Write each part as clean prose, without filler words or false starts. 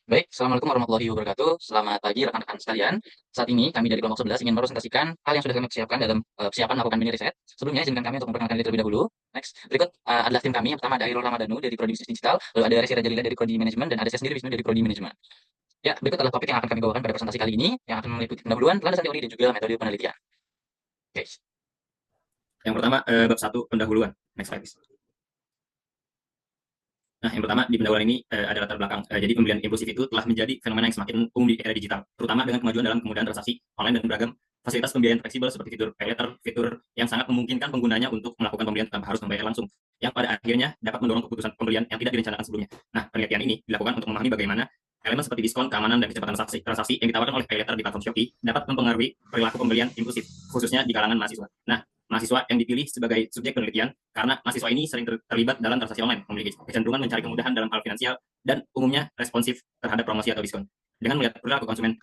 Baik, Assalamualaikum warahmatullahi wabarakatuh. Selamat pagi rekan-rekan sekalian. Saat ini kami dari kelompok 11 ingin merepresentasikan hal yang sudah kami persiapkan dalam persiapan melakukan mini riset. Sebelumnya izinkan kami untuk memperkenalkan diri terlebih dahulu. Next, berikut adalah tim kami. Yang pertama ada Irul Ramadhanu dari Prodi Bisnis Digital, lalu ada Resi Rajalila dari Prodi Manajemen, dan ada saya sendiri Wisnu dari Prodi Manajemen. Ya, berikut adalah topik yang akan kami bawakan pada presentasi kali ini, yang akan meliputi pendahuluan, landasan teori, dan juga metode penelitian. Oke. Yang pertama, bab 1 pendahuluan. Next slide, please. Nah, yang pertama di pendahuluan ini ada latar belakang. Jadi pembelian impulsif itu telah menjadi fenomena yang semakin umum di era digital, terutama dengan kemajuan dalam kemudahan transaksi online dan beragam fasilitas pembiayaan fleksibel seperti fitur pay later, fitur yang sangat memungkinkan penggunanya untuk melakukan pembelian tanpa harus membayar langsung, yang pada akhirnya dapat mendorong keputusan pembelian yang tidak direncanakan sebelumnya. Nah, penelitian ini dilakukan untuk memahami bagaimana elemen seperti diskon, keamanan, dan kecepatan transaksi yang ditawarkan oleh pay later di platform Shopee dapat mempengaruhi perilaku pembelian impulsif, khususnya di kalangan mahasiswa. Nah, mahasiswa yang dipilih sebagai subjek penelitian karena mahasiswa ini sering terlibat dalam transaksi online, memiliki kecenderungan mencari kemudahan dalam hal finansial, dan umumnya responsif terhadap promosi atau diskon. Dengan melihat perilaku konsumen,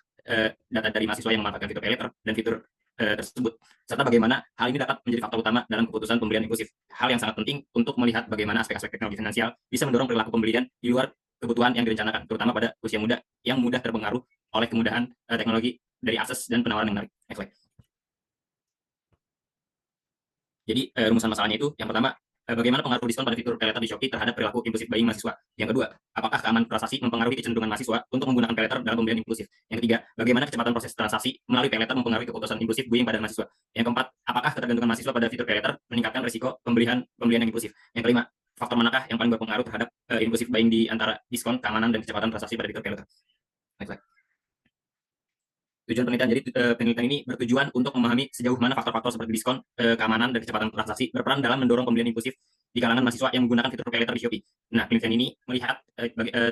data dari mahasiswa yang memanfaatkan fitur pay later dan fitur tersebut, serta bagaimana hal ini dapat menjadi faktor utama dalam keputusan pembelian impulsif. Hal yang sangat penting untuk melihat bagaimana aspek-aspek teknologi finansial bisa mendorong perilaku pembelian di luar kebutuhan yang direncanakan, terutama pada usia muda yang mudah terpengaruh oleh kemudahan teknologi dari akses dan penawaran yang menarik. Next slide. Jadi rumusan masalahnya itu yang pertama, bagaimana pengaruh diskon pada fitur paylater di Shopee terhadap perilaku impulsif buying mahasiswa. Yang kedua, apakah keamanan transaksi mempengaruhi kecenderungan mahasiswa untuk menggunakan paylater dalam pembelian impulsif. Yang ketiga, bagaimana kecepatan proses transaksi melalui paylater mempengaruhi keputusan impulsif buying pada mahasiswa. Yang keempat, apakah ketergantungan mahasiswa pada fitur paylater meningkatkan risiko pembelian yang impulsif. Yang kelima, faktor manakah yang paling berpengaruh terhadap impulsif buying di antara diskon, keamanan, dan kecepatan transaksi pada fitur paylater. Next slide. Tujuan penelitian, jadi penelitian ini bertujuan untuk memahami sejauh mana faktor-faktor seperti diskon, keamanan, dan kecepatan transaksi berperan dalam mendorong pembelian impulsif di kalangan mahasiswa yang menggunakan fitur pay later di Shopee. Nah, penelitian ini melihat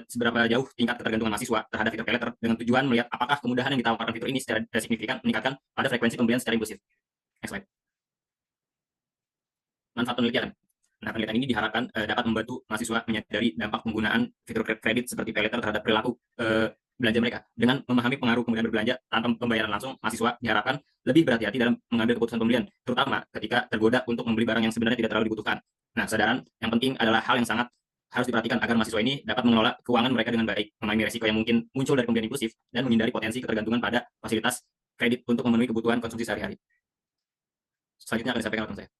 seberapa jauh tingkat ketergantungan mahasiswa terhadap fitur pay later dengan tujuan melihat apakah kemudahan yang ditawarkan fitur ini secara signifikan meningkatkan pada frekuensi pembelian secara impulsif. Next slide. Manfaat penelitian. Nah, penelitian ini diharapkan dapat membantu mahasiswa menyadari dampak penggunaan fitur kredit seperti pay later terhadap perilaku belanja mereka. Dengan memahami pengaruh kemudahan berbelanja tanpa pembayaran langsung, mahasiswa diharapkan lebih berhati-hati dalam mengambil keputusan pembelian, terutama ketika tergoda untuk membeli barang yang sebenarnya tidak terlalu dibutuhkan. Nah, kesadaran yang penting adalah hal yang sangat harus diperhatikan agar mahasiswa ini dapat mengelola keuangan mereka dengan baik, memahami resiko yang mungkin muncul dari pembelian impulsif, dan menghindari potensi ketergantungan pada fasilitas kredit untuk memenuhi kebutuhan konsumsi sehari-hari. Selanjutnya akan disampaikan oleh saya.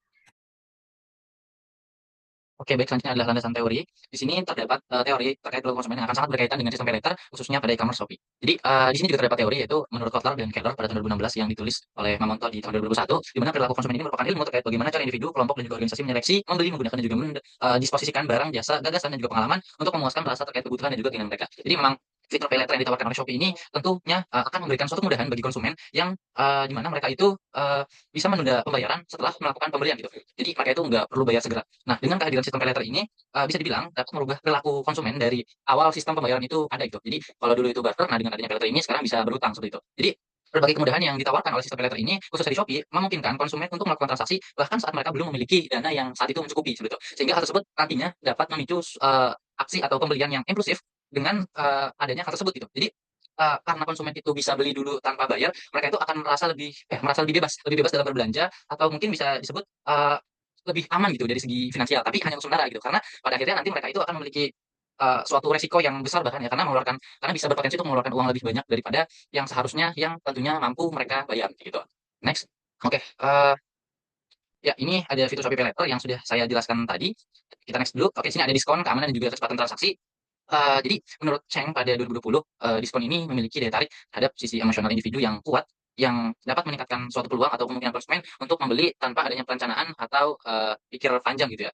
Oke, baik, selanjutnya adalah landasan teori. Di sini terdapat teori terkait perilaku konsumen yang akan sangat berkaitan dengan sistem paylater, khususnya pada e-commerce Shopee. Jadi, di sini juga terdapat teori, yaitu menurut Kotler dan Keller pada tahun 2016 yang ditulis oleh Mamonto di tahun 2021, di mana perilaku konsumen ini merupakan ilmu terkait bagaimana cara individu, kelompok, dan juga organisasi menyeleksi, membeli, menggunakan, dan juga disposisikan barang, jasa, gagasan, dan juga pengalaman untuk memuaskan rasa terkait kebutuhan dan juga keinginan mereka. Jadi memang fitur paylater yang ditawarkan oleh Shopee ini tentunya akan memberikan suatu kemudahan bagi konsumen yang di mana mereka itu bisa menunda pembayaran setelah melakukan pembelian gitu. Jadi mereka itu nggak perlu bayar segera. Nah, dengan kehadiran sistem paylater ini bisa dibilang dapat merubah perilaku konsumen dari awal sistem pembayaran itu ada gitu. Jadi kalau dulu itu barter, nah dengan adanya paylater ini sekarang bisa berutang seperti itu. Jadi berbagai kemudahan yang ditawarkan oleh sistem paylater ini khusus di Shopee memungkinkan konsumen untuk melakukan transaksi bahkan saat mereka belum memiliki dana yang saat itu mencukupi seperti itu. Sehingga hal tersebut nantinya dapat memicu aksi atau pembelian yang impulsif dengan adanya hal tersebut gitu. Jadi karena konsumen itu bisa beli dulu tanpa bayar, mereka itu akan merasa lebih bebas dalam berbelanja atau mungkin bisa disebut lebih aman gitu dari segi finansial, tapi hanya untuk sementara gitu. Karena pada akhirnya nanti mereka itu akan memiliki suatu resiko yang besar bahkan ya karena bisa berpotensi untuk mengeluarkan uang lebih banyak daripada yang seharusnya yang tentunya mampu mereka bayar gitu. Next. Oke, ya ini ada fitur Shopee PayLater yang sudah saya jelaskan tadi. Kita next dulu. Oke, sini ada diskon, keamanan, dan juga kecepatan transaksi. Jadi menurut Cheng pada 2020, diskon ini memiliki daya tarik terhadap sisi emosional individu yang kuat, yang dapat meningkatkan suatu peluang atau kemungkinan konsumen untuk membeli tanpa adanya perencanaan atau pikir panjang gitu ya.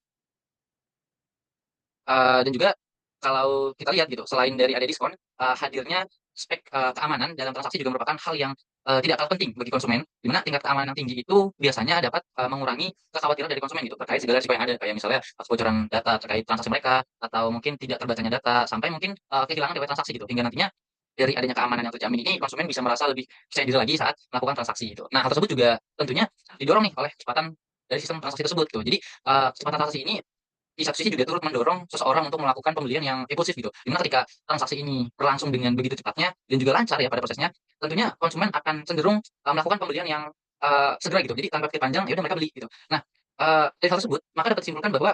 Dan juga kalau kita lihat gitu, selain dari ada diskon, hadirnya spek keamanan dalam transaksi juga merupakan hal yang tidak kalah penting bagi konsumen, di mana tingkat keamanan yang tinggi itu biasanya dapat mengurangi kekhawatiran dari konsumen gitu, terkait segala risiko yang ada, kayak misalnya kebocoran data terkait transaksi mereka, atau mungkin tidak terbacanya data, sampai mungkin kehilangan riwayat transaksi gitu, hingga nantinya dari adanya keamanan yang terjamin ini, konsumen bisa merasa lebih percaya diri lagi saat melakukan transaksi itu. Nah, hal tersebut juga tentunya didorong nih oleh kecepatan dari sistem transaksi tersebut tuh. Jadi, kecepatan transaksi ini di satu sisi juga turut mendorong seseorang untuk melakukan pembelian yang impulsif gitu. Di mana ketika transaksi ini berlangsung dengan begitu cepatnya dan juga lancar ya pada prosesnya, tentunya konsumen akan cenderung melakukan pembelian yang segera gitu. Jadi tanpa pikir panjang, ya udah mereka beli gitu. Nah, dari hal tersebut, maka dapat disimpulkan bahwa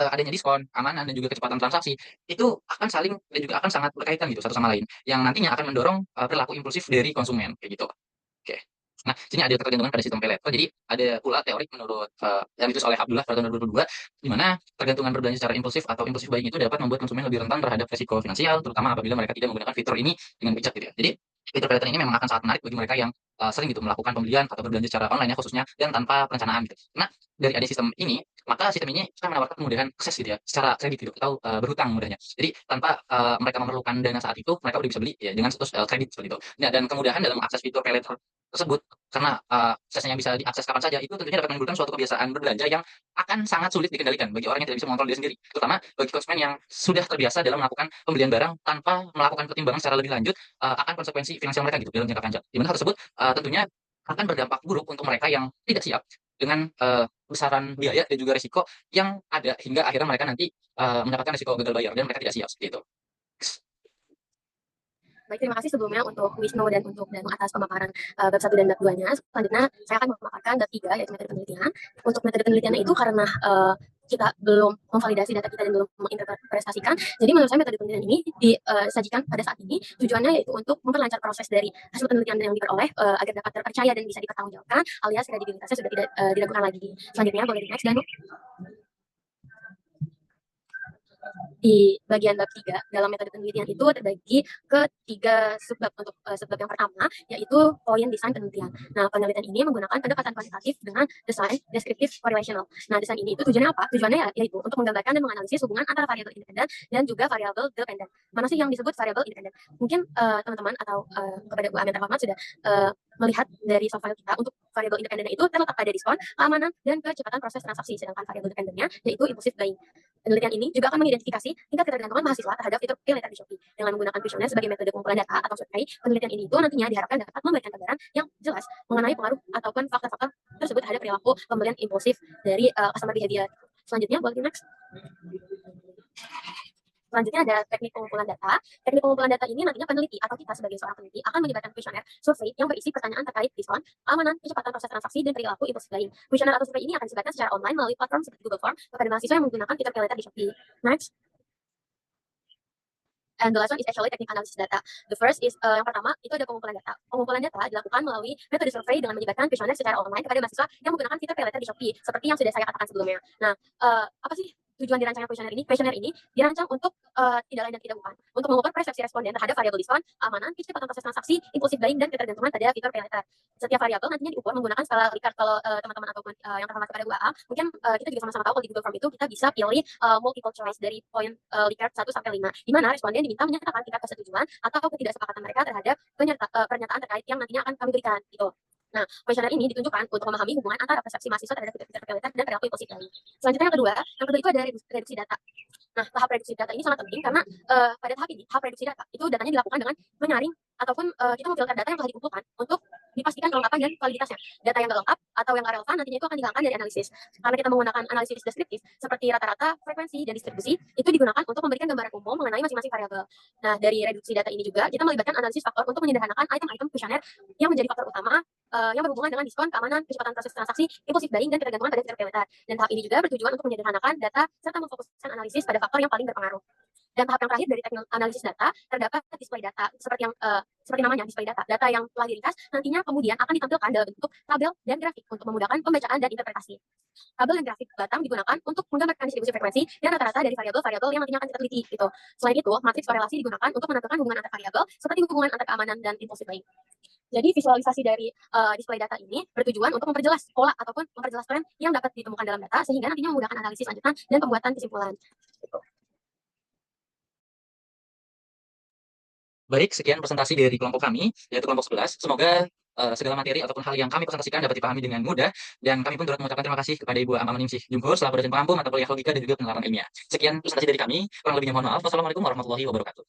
adanya diskon, keamanan, dan juga kecepatan transaksi, itu akan saling dan juga akan sangat berkaitan gitu satu sama lain, yang nantinya akan mendorong, perilaku impulsif dari konsumen, kayak gitu. Oke. Nah, sini ada ketergantungan pada sistem paylater. Jadi ada pula teori menurut, yang ditulis oleh Abdullah pada tahun 2022, di mana tergantungan berbelanja secara impulsif atau impulsif buying itu dapat membuat konsumen lebih rentan terhadap resiko finansial, terutama apabila mereka tidak menggunakan fitur ini dengan bijak gitu ya. Jadi, fitur paylater ini memang akan sangat menarik bagi mereka yang, sering gitu melakukan pembelian atau berbelanja secara online ya khususnya dan tanpa perencanaan gitu. Karena dari adanya sistem ini, maka sistem ini akan menawarkan kemudahan akses gitu ya, secara kredit gitu atau, berhutang mudahnya. Jadi tanpa, mereka memerlukan dana saat itu, mereka udah bisa beli ya dengan status, kredit seperti itu. Nah, dan kemudahan dalam mengakses fitur paylater tersebut karena, aksesnya bisa diakses kapan saja, itu tentunya dapat menimbulkan suatu kebiasaan berbelanja yang akan sangat sulit dikendalikan bagi orang yang tidak bisa mengontrol diri sendiri, terutama bagi konsumen yang sudah terbiasa dalam melakukan pembelian barang tanpa melakukan pertimbangan secara lebih lanjut, akan konsekuensi finansial mereka gitu dalam jangka panjang. Di mana hal tersebut, tentunya akan berdampak buruk untuk mereka yang tidak siap dengan, besaran biaya dan juga risiko yang ada hingga akhirnya mereka nanti, mendapatkan risiko gagal bayar dan mereka tidak siap, seperti itu. Baik, terima kasih sebelumnya untuk Wisnu dan untuk Danu atas pemaparan bab 1 dan bab 2-nya. Selanjutnya saya akan memaparkan bab 3 yaitu metode penelitian. Untuk metode penelitiannya itu karena kita belum memvalidasi data kita dan belum menginterpretasikan. Jadi menurut saya metode penelitian ini disajikan pada saat ini tujuannya yaitu untuk memperlancar proses dari hasil penelitian yang diperoleh agar dapat terpercaya dan bisa dipertanggungjawabkan alias kredibilitasnya sudah tidak diragukan lagi. Selanjutnya boleh di next Danu. Di bagian bab 3 dalam metode penelitian itu terbagi ke 3 subbab. Untuk subbab yang pertama yaitu poin desain penelitian. Nah, penelitian ini menggunakan pendekatan kuantitatif dengan desain deskriptif correlational. Nah, desain ini itu tujuannya apa? Tujuannya yaitu untuk menggambarkan dan menganalisis hubungan antara variabel independen dan juga variabel dependen. Mana sih yang disebut variabel independen? Mungkin teman-teman atau kepada Bu Amin terhormat sudah melihat dari soft file kita. Untuk variabel independennya itu terletak pada diskon, keamanan, dan kecepatan proses transaksi. Sedangkan variabel dependennya yaitu impulsive buying. Penelitian ini juga akan mengidentifikasi tingkat ketergantungan mahasiswa terhadap fitur pay later di Shopee. Dengan menggunakan questionnaire sebagai metode pengumpulan data atau survei, penelitian ini itu nantinya diharapkan dapat memberikan gambaran yang jelas mengenai pengaruh ataupun faktor-faktor tersebut terhadap perilaku pembelian impulsif dari customer behavior. Selanjutnya, boleh next. Selanjutnya ada teknik pengumpulan data. Teknik pengumpulan data ini nantinya peneliti atau kita sebagai seorang peneliti akan menyebarkan kuesioner survei yang berisi pertanyaan terkait diskon, keamanan, kecepatan proses transaksi, dan perilaku impulsif lain. Kuesioner atau survei ini akan disebarkan secara online melalui platform seperti Google Form kepada mahasiswa yang menggunakan fitur pay later di Shopee. Next. And the last one is actually teknik analisis data. The first is yang pertama itu ada pengumpulan data. Pengumpulan data dilakukan melalui metode survei dengan menyebarkan kuesioner secara online kepada mahasiswa yang menggunakan fitur pay later di Shopee seperti yang sudah saya katakan sebelumnya. Nah, apa sih tujuan dirancangnya kuesioner ini? Kuesioner ini dirancang untuk tidak lain dan tidak bukan untuk mengukur persepsi responden terhadap variabel diskon, keamanan, kecepatan proses transaksi, impulsif buying, dan ketergantungan pada fitur pay later. Setiap variabel nantinya diukur menggunakan skala Likert. Kalau teman-teman ataupun yang terhormat kepada UAA, mungkin kita juga sama-sama tahu kalau di Google Form itu kita bisa pilih multiple choice dari poin Likert 1 sampai 5, di mana responden diminta menyatakan tingkat persetujuan atau ketidaksepakatan mereka terhadap pernyataan terkait yang nantinya akan kami berikan gitu. Nah, kuesioner ini ditunjukkan untuk memahami hubungan antara persepsi mahasiswa terhadap fitur pay later dan perilaku impulsif lain. Selanjutnya yang kedua itu ada reduksi data. Nah, tahap reduksi data ini sangat penting karena pada tahap ini, tahap reduksi data itu datanya dilakukan dengan menyaring ataupun kita memfilter data yang telah dikumpulkan untuk dipastikan kelengkapan dan validitasnya. Data yang nggak lengkap atau yang nggak relevan nantinya itu akan dihilangkan dari analisis. Karena kita menggunakan analisis deskriptif seperti rata-rata, frekuensi, dan distribusi itu digunakan untuk memberikan gambaran umum mengenai masing-masing variabel. Nah, dari reduksi data ini juga kita melibatkan analisis faktor untuk menyederhanakan item-item kuesioner yang menjadi faktor utama yang berhubungan dengan diskon, keamanan, kecepatan proses transaksi, impulsif buying, dan ketergantungan pada fitur pay later. Dan tahap ini juga bertujuan untuk menyederhanakan data serta memfokuskan analisis pada faktor yang paling berpengaruh. Dan tahap yang terakhir dari teknik analisis data terdapat display data seperti namanya display data. Data yang telah diringkas nantinya kemudian akan ditampilkan dalam bentuk tabel dan grafik untuk memudahkan pembacaan dan interpretasi. Tabel dan grafik batang digunakan untuk menggambarkan distribusi frekuensi dan rata-rata dari variabel-variabel yang nantinya akan kita teliti gitu. Selain itu, matriks korelasi digunakan untuk menampilkan hubungan antar variabel seperti hubungan antar keamanan dan impulsif buying. Jadi visualisasi dari display data ini bertujuan untuk memperjelas pola ataupun memperjelas tren yang dapat ditemukan dalam data sehingga nantinya memudahkan analisis lanjutan dan pembuatan kesimpulan. Gitu. Baik, sekian presentasi dari kelompok kami, yaitu kelompok 11. Semoga segala materi ataupun hal yang kami presentasikan dapat dipahami dengan mudah, dan kami pun turut mengucapkan terima kasih kepada Ibu Amam Ningsih Jumhur selaku dosen pengampu mata kuliah logika dan juga penerapan ilmiah. Sekian presentasi dari kami, kurang lebihnya mohon maaf. Wassalamualaikum warahmatullahi wabarakatuh.